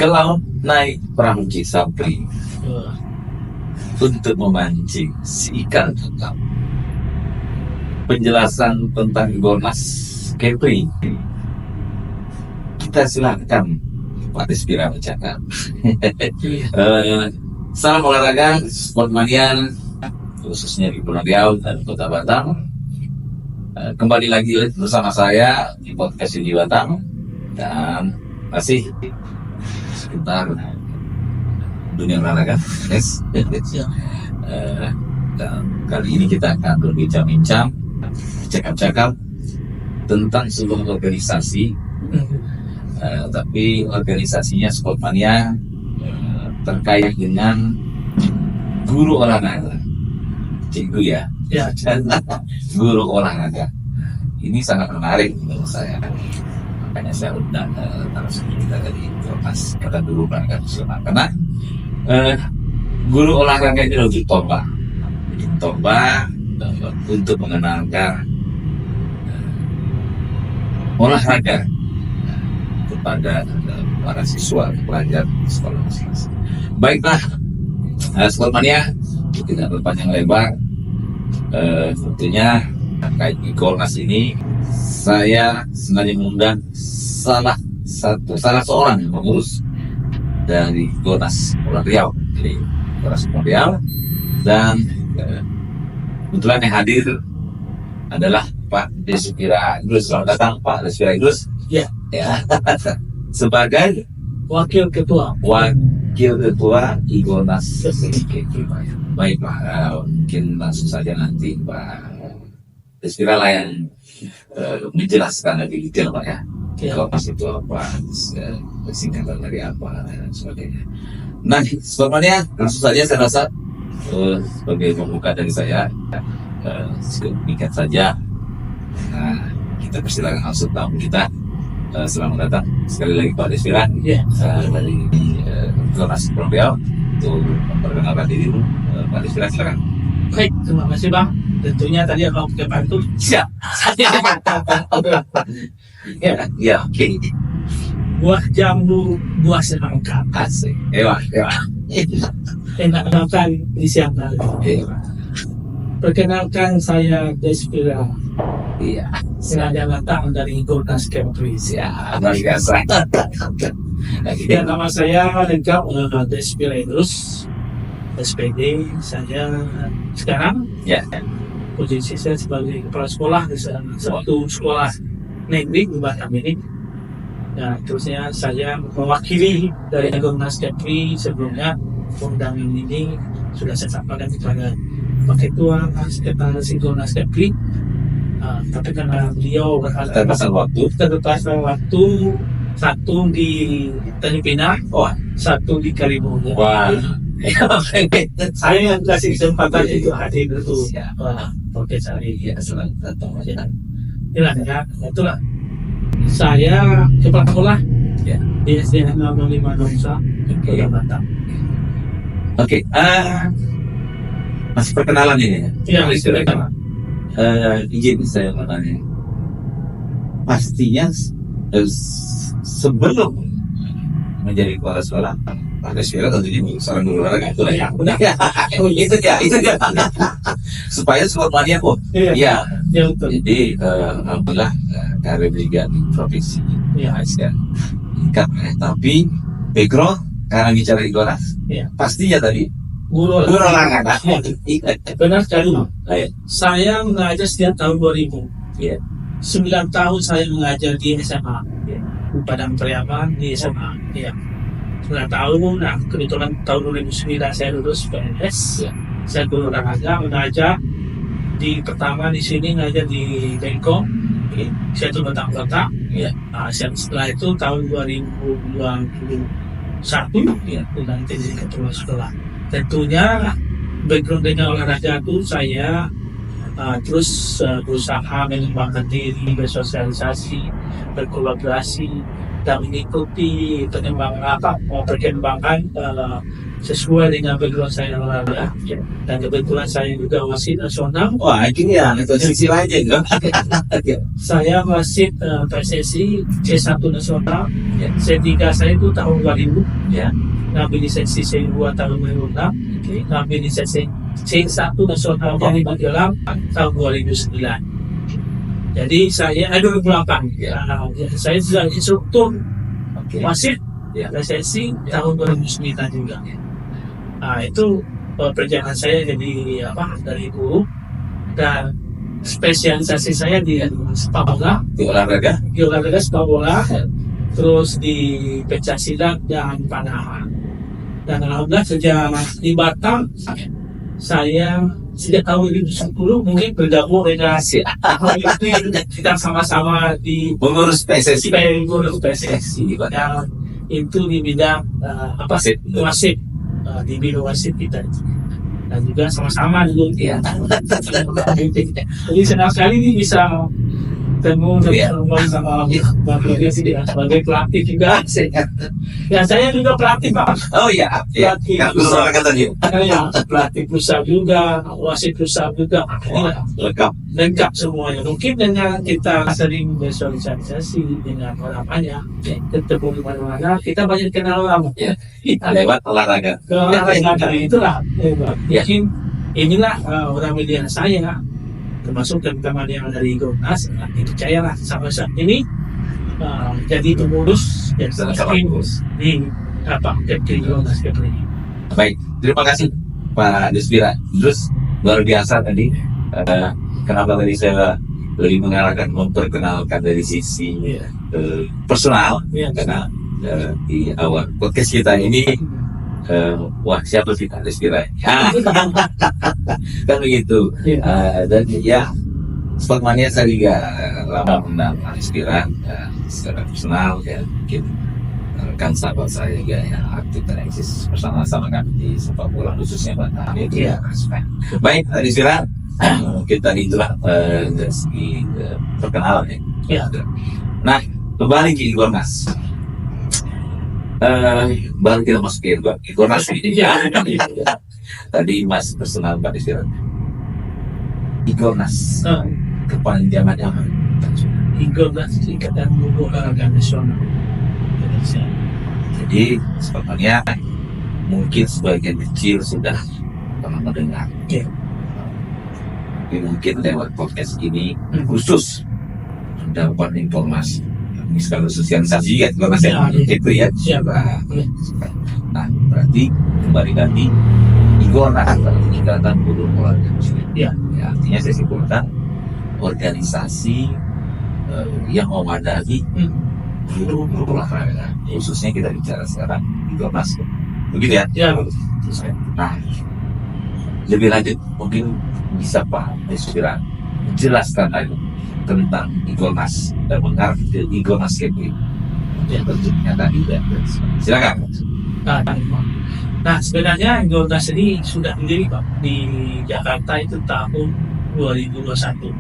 ke laut naik perahu Cisapri untuk memancing si ikan kakap. Penjelasan tentang Igornas Kepri kita silakan Pak Despira bercakap. Salam olahraga, sport mania, khususnya di Pulau Riau dan Kota Batam. Kembali lagi bersama saya di podcast di Batam dan masih seputar dunia olahraga. Yes. Dan kali ini kita akan berbincang-bincang, cakap-cakap tentang sebuah organisasi, tapi organisasinya Sportmania terkait dengan guru olahraga, cikgu ya. Guru olahraga ini sangat menarik menurut saya, makanya saya undang narasumber kita dari Kornas kata dulu berangkat nasional, karena guru olahraga ini lebih toba untuk mengenalkan olahraga kepada para siswa pelajar sekolah masing-masing. Baiklah, Sportmania tidak berpanjang lebar. Tentunya terkait Igornas ini saya sengaja mengundang salah seorang pengurus dari Igornas Pulau Riau, jadi Igornas Pulau Riau, dan kebetulan yang hadir adalah Pak Despira Idrus. Selamat datang Pak Despira Idrus. Ya. Sebagai Wakil Ketua Igornas. Baik Pak, mungkin langsung saja nanti Pak Despira lah yang menjelaskan lebih detail Pak ya. Igornas itu apa, singkatan dari apa dan sebagainya. Nah, sebelumnya langsung saja saya rasa sebagai pembuka dari saya singkat saja. Nah, kita persilakan langsung tamu kita. Selamat datang sekali lagi Pak Despira dari Igornas Pulau Riau untuk memperkenalkan diri dulu. Pak Despira, silakan. Baik, terima kasih Bang. Tentunya tadi abang pakai pantun. Siap. Ya, oke. Buah jambu, buah semangka. Asik. Ewa. Enak-enakan di siang hari. Perkenalkan saya Despira. Iya. Sengaja datang dari Igornas Kepri. Siap. Luar biasa. Ya, nama saya lengkap Despira Idrus, SPD. Saya sekarang posisi saya sebagai kepala sekolah di satu sekolah negeri di Batam ini. Nah, terusnya saya mewakili dari Igornas Kepri. Sebelumnya undangan ini sudah saya sampaikan kepada Pak Ketua Sekretaris Igornas Kepri. Tapi karena beliau Terbatasan waktu, satu di Tanjung Pinang, satu di Karimun. Wah. Saya yang kasih kesempatan itu hadir itu. Oke, saya Selamat datang. itulah. Saya kepala sekolah di SDN 05 Nongsa, Kota Batam. Oke, masih perkenalan ini ya? Iya, silakan. Izin saya bertanya. Pastinya sebelum menjadi kepala sekolah, Pak Despira tentunya seorang guru olahraga itu lah ya. Itu ya. Supaya Sportmania Iya, betul. Jadi alhamdulillah karir liga di provinsi Asia tingkat, tapi background karena bicara Igornas, pastinya tadi Guru olahraga. Benar sekali. Saya mengajar sejak tahun 2000. 9 tahun saya mengajar di SMA. Di Padang Priaman di SMA. 9 tahun. Nah, kebetulan tahun 2009 saya lulus PNS. Saya guru olahraga, mengajar pertama di sini ngajar di Bengkong. Saya itu Batam Kota. Nah, setelah itu tahun 2021 nanti jadi ketua sekolah. Tentunya background dengan olahraga itu saya terus berusaha mengembangkan diri, bersosialisasi, berkolaborasi, dan mengikuti perkembangan sesuai dengan background saya olahraga, dan kebetulan saya juga wasit nasional. Wah, ini ya, itu sisi lainnya. Saya wasit PSSI C1 nasional. Ya. C3 saya itu tahun 2000. Ya. Ngambil lisensi C2 tahun 2006. Ngambil lisensi C1 nasional dari Magelang tahun 2009. Jadi saya 2008. Ya. Saya sudah instruktur wasit Ya. PSSI tahun 2009 juga. Nah, itu perjalanan saya jadi dari guru, dan spesialisasi saya di sepak bola, Di olahraga. sepak bola, terus di pencaksilat dan panahan. Dan alhamdulillah sejak di Batam saya sejak tahun 2010 mungkin bergabung dengan kita sama-sama di Mengurus PSSI. PSSI, dan itu di bidang wasit, di bidang wasit kita, dan juga sama-sama dulu. Iya. Jadi senang sekali ini bisa ketemu sama Bang Yogi sebagai pelatih juga. Dan saya juga pelatih, Pak. Oh iya. Pelatih Olahraga tadi. Ya, pelatih pusat juga, wasit pusat juga. Lengkap semuanya. Mungkin dengan kita sering bersosialisasi dengan orang banyak, ketemu di mana-mana, kita banyak kenal orang. Ya. Lewat olahraga. Olahraga itulah. Mungkin inilah orang media saya, termasuk teman-teman yang dari Gornas, percayalah sampai saat ini jadi pengurus dan di Kepri Gornas Kepri. Baik, terima kasih Pak Desvira. Terus luar biasa tadi. Kenapa tadi saya lebih mengarahkan memperkenalkan dari sisi personal, karena di awal podcast kita ini wah siapa sih Pak Desvira? Kan begitu. Dan ya Sportmania saya juga lama mengenal Pak Desvira secara personal, ya mungkin rekan sahabat saya juga yang aktif dan eksis bersama-sama kami di sepak bola khususnya Batam. Baik, Pak Desvira, kita itulah dari segi perkenalan ya. Nah, kembali ke Gornas. Baru kita masuk ke Gornas ini. Tadi Mas personal Pak Desvira. Gornas kepanjangannya apa? Gornas Ikatan Guru Olahraga Nasional Indonesia. Jadi sebetulnya mungkin sebagian kecil sudah pernah mendengar. Tapi mungkin lewat podcast ini khusus mendapat informasi. Ini sekali sosialisasi ya, Gornas itu ya. Nah, berarti kembali lagi Gornas Ikatan Guru Olahraga Nasional. Ya, artinya saya simpulkan organisasi yang memadai guru olahraga, khususnya kita bicara sekarang di Gornas, begitu ya? Nah, lebih lanjut mungkin bisa Pak Desvira jelaskan lagi tentang Gornas dan mengarah ke Gornas Kepri yang bentuknya tadi dan silakan. Nah, sebenarnya Gornas ini sudah berdiri Pak di Jakarta itu tahun 2021.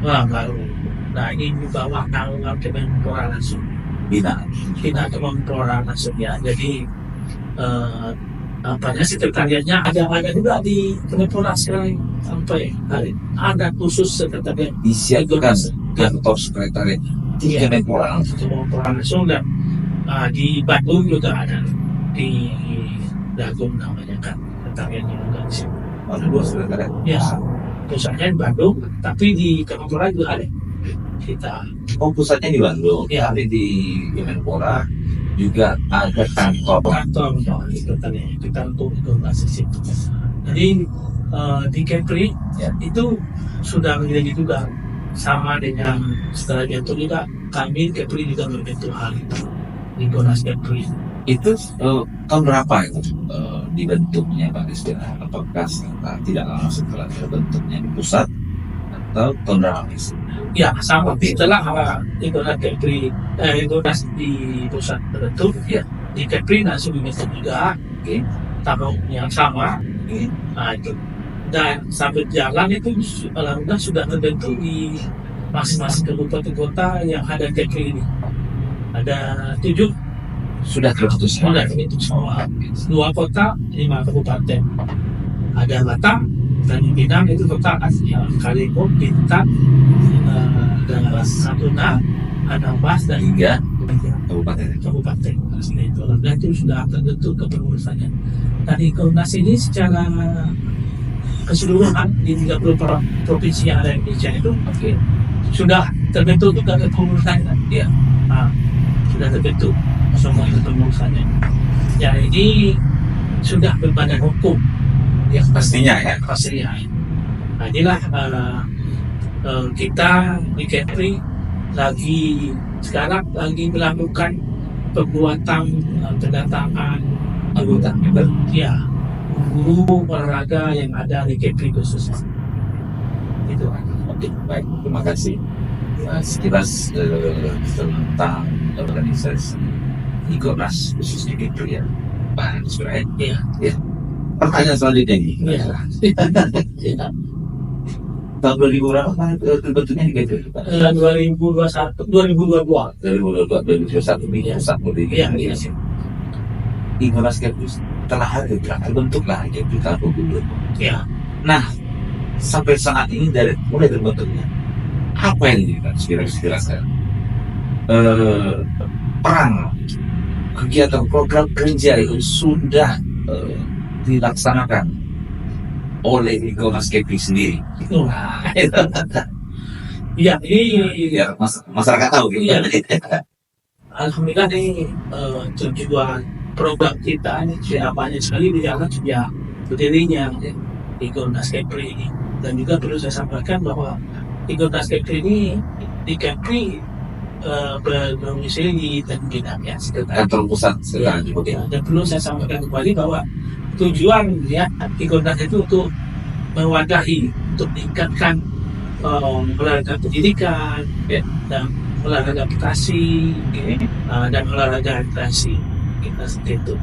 Baru. Nah, ini di bawah naungan Kemenpora langsung. Bina Kemenpora langsung ya. Jadi sekretariatnya ada juga di Kemenpora sekarang sampai hari ada khusus sekretariat disiapkan kantor sekretariat di Kemenpora langsung, dan di Bandung juga ada, di Dagung namanya kan sekretariatnya juga di sini. Dua sekretariat. Ya, pusatnya di Bandung, tapi di Kemenpora juga ada. Pusatnya di Bandung, ya. Tapi di Kemenpora juga ada kantor sekretariat kita untuk organisasi itu. Jadi di Kepri itu sudah menjadi juga sama dengan setelah itu juga kami Kepri juga berbentuk hal itu di Gornas Kepri. Itu tahun berapa itu dibentuknya Pak Desvira? Apakah tidak lama setelah terbentuknya di pusat atau tahun berapa sih? Ya, sama setelah Gornas Kepri Gornas di pusat terbentuk, ya di Kepri langsung dibentuk juga, tahun yang sama. Nah itu, dan sampai jalan itu alhamdulillah sudah terbentuk di masing-masing kabupaten kota yang ada Kepri ini. Ada 7 sudah terbentuk semua. Sudah terbentuk semua. 2 kota, 5 kabupaten. Ada Batam dan Pinang itu kota asli. Karimun, Bintan, dan Natuna, Anambas dan 3 kabupaten. kabupaten asli itu. Dan itu sudah terbentuk kepengurusannya. Dan Ikomnas ini secara keseluruhan di 30 provinsi yang ada di Indonesia itu sudah terbentuk juga kepengurusannya. Ya. Nah, sudah terbentuk semua kepengurusannya. Ya, ini sudah berbadan hukum. Ya pastinya ya. Pastinya. Nah, inilah kita di Kepri sekarang lagi melakukan pembuatan pendataan anggota ya guru olahraga yang ada di Kepri khususnya. Itu. Oke, baik, terima kasih. Sekilas tentang organisasi Ikomnas khususnya Kepri ya, Pak Israel. Iya. Ya. Pertanyaan selanjutnya ini. Iya. Tahun 2000 berapa terbentuknya di Kepri? 2021, 2022. 2021 ini pusat di Iya. Indonesia. Ikomnas Kepri telah terbentuklah Kepri tahun 2022. Ya. Nah, sampai saat ini dari mulai terbentuknya apa yang dikira-kira sekarang? Peran kegiatan program kerja itu sudah dilaksanakan oleh Ikomnas Kepri sendiri. Nah, Iya, ini ya, masyarakat tahu gitu. Iya. Alhamdulillah nih tujuan program kita ini sudah banyak sekali berjalan sejak berdirinya Ikomnas Kepri ini. Dan juga perlu saya sampaikan bahwa Ikomnas Kepri ini di Kepri berdomisili di Tanjung Pinang ya, Kantor pusat sekarang juga. ya. Dan perlu saya sampaikan kembali bahwa tujuan ya Ikomnas itu untuk mewadahi, untuk meningkatkan olahraga pendidikan ya, dan olahraga prestasi dan olahraga rekreasi kita seperti itu.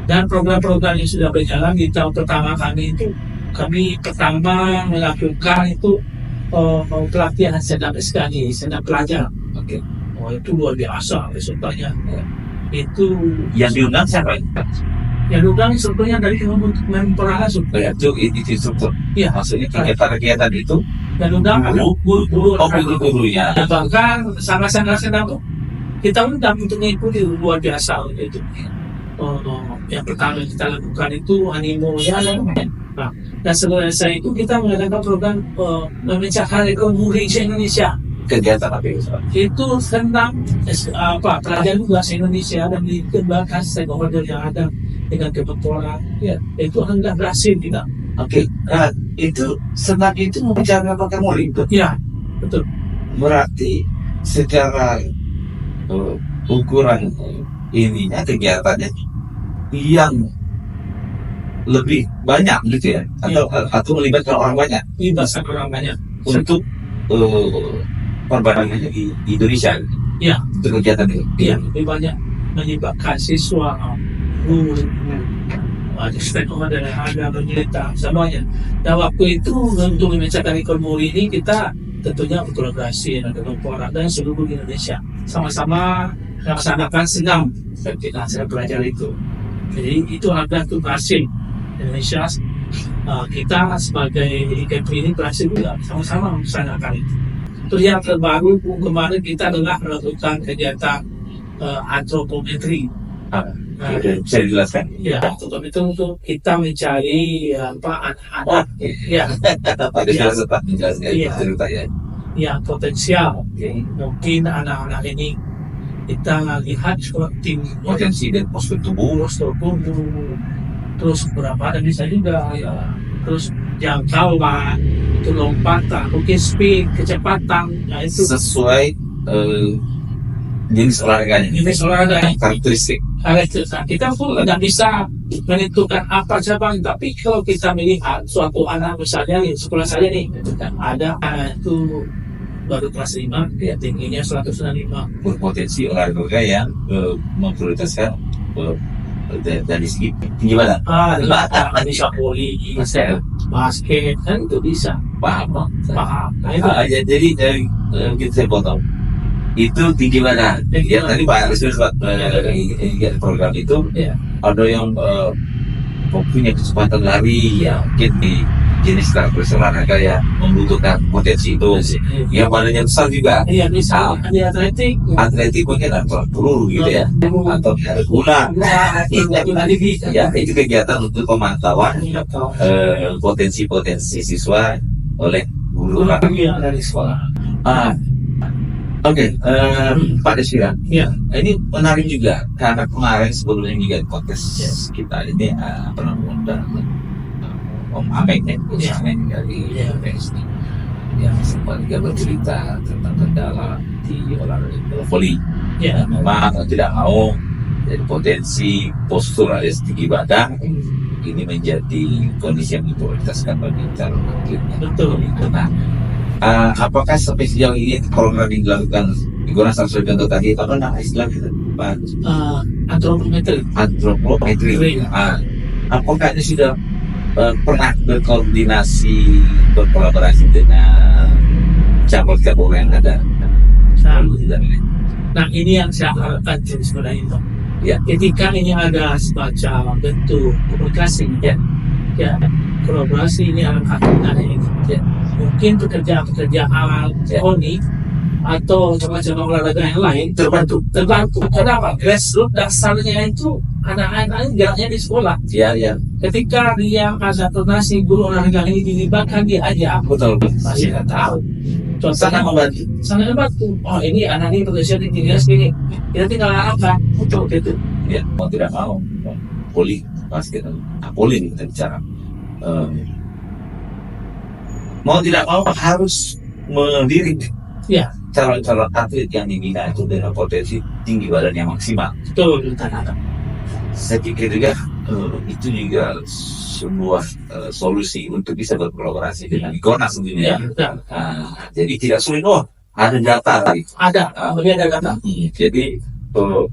Dan program-program yang sudah berjalan di tahun pertama kami pertama melakukan itu pelatihan senam sekali, senam pelajar. Oke. Oh, itu luar biasa resultatnya. Itu Yang diundang siapa? yang diundang sebetulnya dari Kemenpora langsung. Itu instruktur. Iya, Maksudnya kegiatan itu yang diundang guru-guru. guru-gurunya. Dan bahkan sangat-sangat senang tuh. Kita undang untuk mengikuti luar biasa itu. Yang pertama kita lakukan itu animo ya. Nah, dan selesai itu kita mengadakan program memecahkan rekor muri se-Indonesia. Kegiatan apa itu? Itu tentang pelajaran bahasa Indonesia dan dikembangkan stakeholder yang ada dengan Kemenpora. Ya, itu alhamdulillah berhasil kita. Oke. Nah, itu senam itu membicarakan pakai murid itu. Ya, betul. Berarti secara ukuran ininya kegiatannya yang lebih banyak gitu ya, atau melibatkan orang banyak Libatkan orang banyak untuk perbandingannya di Indonesia. Ya. Untuk kegiatan itu. Iya, lebih banyak melibatkan siswa, guru, ada stakeholder yang ada pemerintah semuanya. Dan waktu itu untuk memecahkan rekor muri ini kita tentunya berkolaborasi dengan Kemenpora dan seluruh Indonesia sama-sama melaksanakan senam ketika saya belajar itu. Jadi itu ada tuh berhasil Indonesia. Kita sebagai Kepri ini berhasil juga sama-sama melaksanakan itu. Terus yang terbaru kemarin kita adalah melakukan kegiatan antropometri. Bisa dijelaskan? Ya, antropometri itu untuk kita mencari anak-anak ya, Menjelaskan Iya. cerita ya. yang potensial. Oke. Mungkin anak-anak ini kita lihat seperti Potensi dan postur tubuh. postur tubuh, terus berapa dan bisa juga ya, terus jangkauan, itu lompatan, mungkin speed, kecepatan, nah itu Sesuai jenis olahraganya. jenis olahraga. Karakteristik. Kita pun tidak bisa menentukan apa cabang, tapi kalau kita melihat suatu anak misalnya di sekolah saya nih, ada anak itu baru kelas 5, ya tingginya 105. Berpotensi olahraga yang memprioritaskan dari segi tinggi badan. Bisa voli, basket, kan itu bisa. Paham? Paham. Nah, itu Jadi dari kita saya potong. itu tinggi badan. Ya tadi Pak Aris sempat program itu ada yang punya kecepatan lari ya mungkin di jenis karakteristik olahraga ya membutuhkan potensi itu. Yang badannya besar juga. Iya bisa di atletik. Atletik mungkin atau peluru gitu ya, atau guna. Ya itu kegiatan untuk pemantauan potensi-potensi siswa oleh guru dari sekolah. Oke, Pak Desira. Ya. Ini menarik juga karena kemarin sebelumnya juga di podcast kita ini pernah mengundang Om Ameng dari PSI yang sempat juga bercerita tentang kendala di olahraga voli. Ya. Memang tidak mau jadi potensi postur alias tinggi badan ini menjadi kondisi yang diprioritaskan bagi calon atletnya. Betul. Nah, apakah sampai sejauh ini program yang dilakukan di Gora Sarso contoh tadi apa nama istilahnya Pak? Antropometri. Apakah ini sudah pernah berkoordinasi berkolaborasi dengan cabur-cabur yang ada? Nah ini yang saya harapkan sebenarnya itu. Ya. Ketika ini ada semacam bentuk komunikasi, kolaborasi ini akan ada ini. Mungkin pekerjaan KONI atau macam olahraga yang lain terbantu. Kenapa? Grassroots dasarnya itu anak-anak geraknya di sekolah. Ya. Ketika dia ada donasi guru olahraga ini dilibatkan dia aja. Betul. Masih nggak tahu. Sangat membantu. Oh ini anak ini potensial tinggi segini. Kita tinggal arahkan untuk gitu. Ya, mau tidak mau, poli basket, poli kita bicara. Mau tidak mau harus mendidik calon-calon atlet yang dibina itu dengan potensi tinggi badan yang maksimal. Betul. Saya pikir juga itu juga sebuah solusi untuk bisa berkolaborasi dengan Ikona sebenarnya. Jadi tidak sulit. Ada data lagi. Ada data. Jadi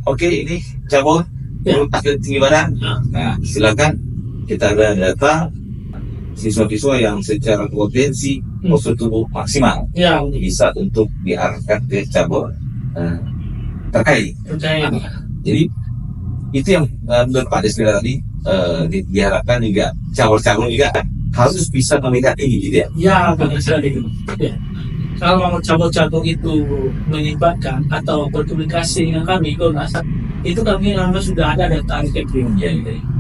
oke, ini cabur atlet tinggi badan. Nah, silakan kita ada data siswa-siswa yang secara potensi postur tubuh maksimal bisa untuk diarahkan ke cabur terkait. Jadi itu yang menurut Pak Desira tadi diharapkan juga cabur-cabur juga harus bisa melihat ini gitu ya. Ya, benar sekali. Kalau cabur-cabur itu melibatkan atau berkomunikasi dengan kami Komnas, itu kami memang sudah ada data Kepling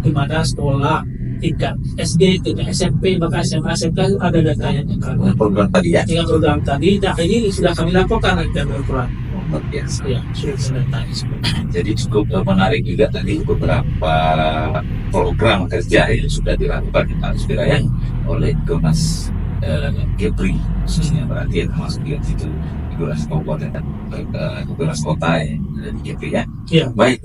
di mana sekolah tingkat SD, tingkat SMP, bahkan SMA, SMK itu ada datanya. Program tadi ya. Dengan program tadi, nah ini sudah kami laporkan ke program. Luar biasa. Ya, sudah Jadi cukup menarik juga tadi beberapa program kerja yang sudah dilakukan di Tanjung ya oleh Komnas Kepri, khususnya berarti termasuk di situ di Komnas Kabupaten dan Komnas Kota yang ada di Kepri ya. Baik,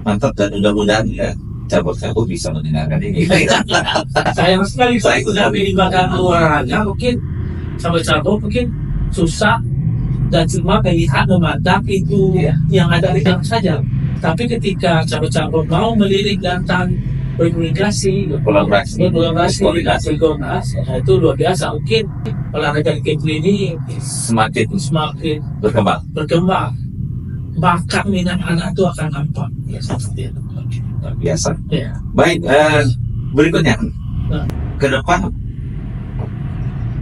mantap dan mudah-mudahan ya cabur-cabur bisa mendengarkan ini. Sayang sekali saya sudah melibatkan olahraga, mungkin cabur-cabur mungkin susah dan cuma melihat memandang itu yang ada di dalam saja. Tapi ketika cabur-cabur mau melirik dan berkomunikasi, komunikasi Komnas, itu luar biasa. Mungkin olahraga Kepri ini semakin berkembang. Bahkan minat anak itu akan nampak. Luar biasa. Baik, berikutnya ke depan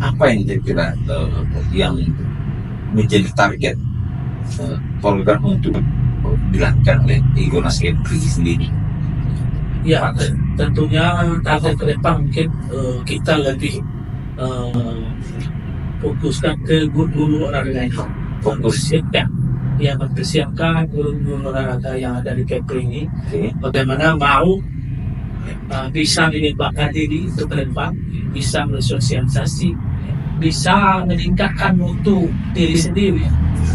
apa yang kira-kira yang menjadi target program untuk dilakukan oleh Komnas Kepri sendiri? Ya, tentunya target ke depan mungkin kita lebih fokuskan ke guru-guru olahraga ini. Mempersiapkan guru-guru olahraga yang ada di Kepri ini, bagaimana mau bisa melibatkan diri untuk ke depan, bisa bersosialisasi, bisa meningkatkan mutu diri sendiri,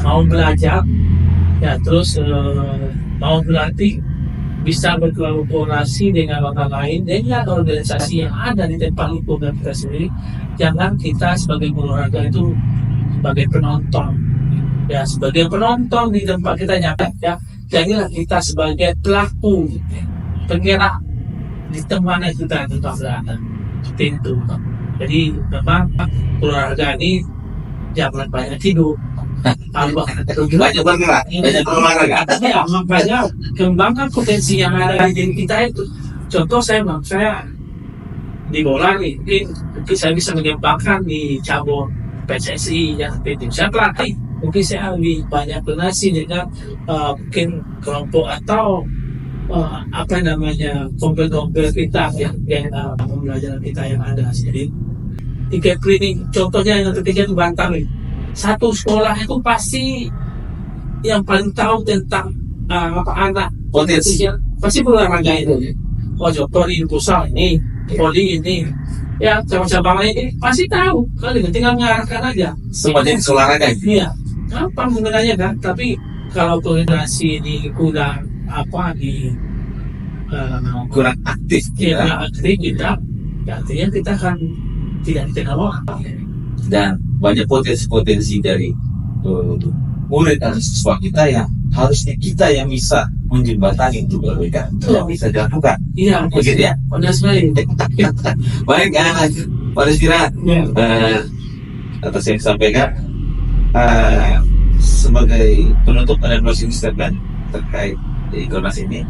mau belajar, terus mau berlatih, bisa berkolaborasi dengan orang lain, dengan organisasi yang ada di tempat lingkungan kita sendiri. Jangan kita sebagai guru olahraga itu sebagai penonton. Sebagai penonton di tempat kita nyata, jadilah kita sebagai pelaku, penggerak di tempat kita tetap berada. Seperti itu. Jadi memang olahraga ini jangan banyak tidur, Banyak bergerak, banyak berolahraga. Ya, makanya kembangkan potensi yang ada di diri kita itu. Contoh saya di bola nih, mungkin saya bisa mengembangkan di cabur PSSI yang tim saya pelatih. Mungkin saya lebih banyak donasi dengan mungkin kelompok atau apa namanya kompil-kompil kita yang pembelajaran kita yang ada. Jadi tiga cleaning contohnya yang ketiga itu Bantar nih. Satu sekolah itu pasti yang paling tahu tentang anak potensi pasti berolahraga itu. Oh contoh di pusat ini, poli ini, ya cabang-cabang ini pasti tahu. Kalau tinggal mengarahkan aja. Semua jenis olahraga. Iya, gampang menggunakannya kan. Tapi kalau koordinasi ini kurang kurang aktif kita, artinya kita akan tidak dikenal orang. Dan banyak potensi dari murid dan siswa kita yang harusnya kita yang bisa menjembatani untuk mereka itu yang bisa dilakukan. Iya, begitu ya. Benar sekali. Baik, Pak Rizkira, atas yang disampaikan sebagai penutup dan closing statement terkait Igornas ini.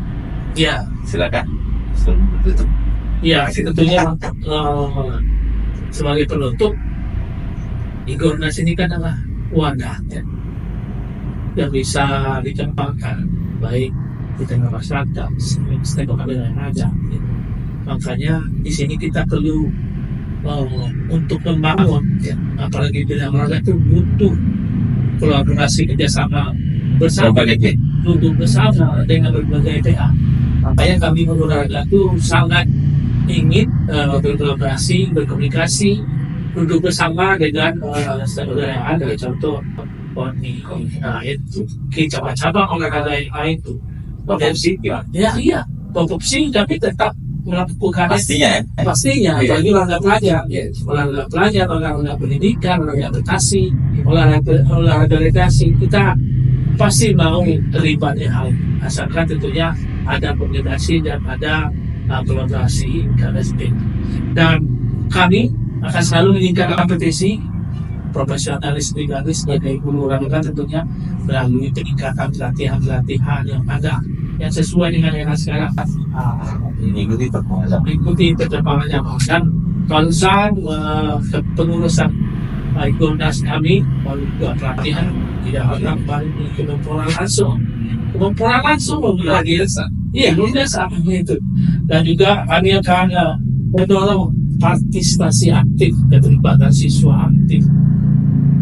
Iya, silakan. Sebelum tutup. Iya, tentunya sebagai penutup, Igornas ini kan adalah wadah yang bisa dikembangkan baik di tengah masyarakat, stakeholder yang ada. Makanya di sini kita perlu untuk membangun, apalagi di dalam olahraga itu butuh kolaborasi kerjasama bersama, duduk bersama dengan berbagai pihak. Makanya kami olahraga itu sangat ingin berkolaborasi, berkomunikasi, duduk bersama dengan stakeholder yang ada. Contoh PONI, itu cabang-cabang olahraga yang lain itu potensi, iya, potensi tapi tetap melakukan pastinya, bagi olahraga pelajar, olahraga pendidikan, olahraga adaptasi, olahraga rekreasi, kita pasti mau terlibat di hal, asalkan tentunya ada koordinasi dan ada kolaborasi dan kami akan selalu meningkatkan kompetisi profesionalis legalis sebagai guru olahraga tentunya melalui peningkatan pelatihan yang ada yang sesuai dengan era sekarang, mengikuti perkembangannya dan concern pengurusan Igornas kami melalui pelatihan tidak hanya balik ke pemporan langsung lagi biasa itu, dan juga kami akan mendorong partisipasi aktif, keterlibatan siswa aktif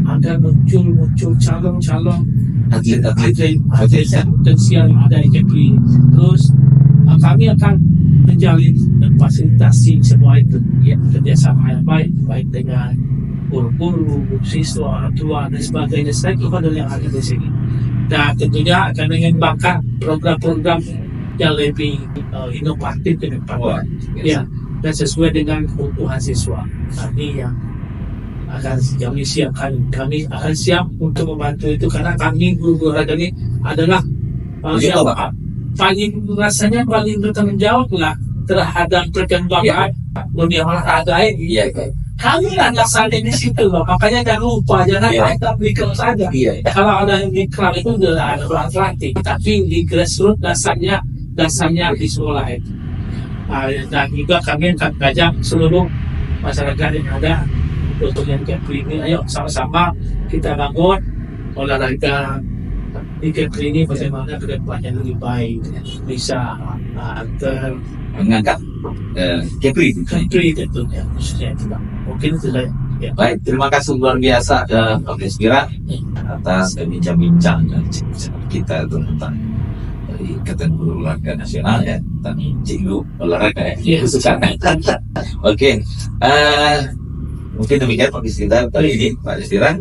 agar muncul calon atlet yang potensial yang ada di Kepri. Terus kami akan menjalin dan fasilitasi semua itu kerjasama yang baik dengan guru-guru, siswa, orang tua dan sebagainya, stakeholder yang ada di sini. Dan tentunya akan mengembangkan program-program yang lebih inovatif ke depan. Dan sesuai dengan kebutuhan siswa. Kami yang kami akan siap untuk membantu itu, karena kami guru olahraga ini adalah paling bertanggung jawab lah terhadap perkembangan dunia olahraga ini. Kami lah dasarnya di situ loh, makanya jangan lupa, jangan kita beli kelas saja. Kalau ada yang di klub itu adalah ada pelatih, tapi di grassroots dasarnya di sekolah itu. Dan juga kami akan mengajak seluruh masyarakat yang ada untuk yang Kepri ini, ayo sama-sama kita bangun olahraga di Kepri ini bagaimana ke depannya lebih baik, bisa mengangkat Kepri tentunya, khususnya itu Bang. Mungkin itu saja. Baik, terima kasih luar biasa Pak Rizkira atas bincang-bincang dan kita tentang Ikatan Guru Olahraga Nasional tentang cikgu olahraga khususnya. Oke, mungkin demikian Pak Rizkira kali ini, Pak Rizkira.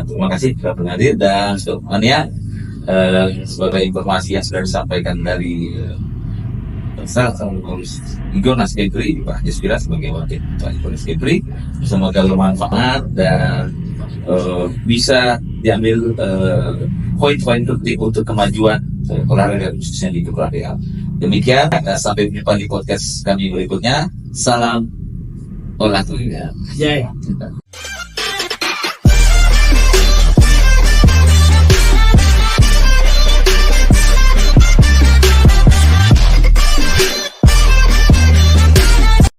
Terima kasih sudah berhadir, dan semuanya sebagai informasi yang sudah disampaikan dari Igornas Kepri, Pak Rizkira sebagai wakil Ketua Igornas Kepri. Semoga bermanfaat dan bisa diambil poin-poin penting untuk kemajuan olahraga khususnya di Kepri. Demikian, sampai jumpa di podcast kami berikutnya. Salam olahraga. Jaya.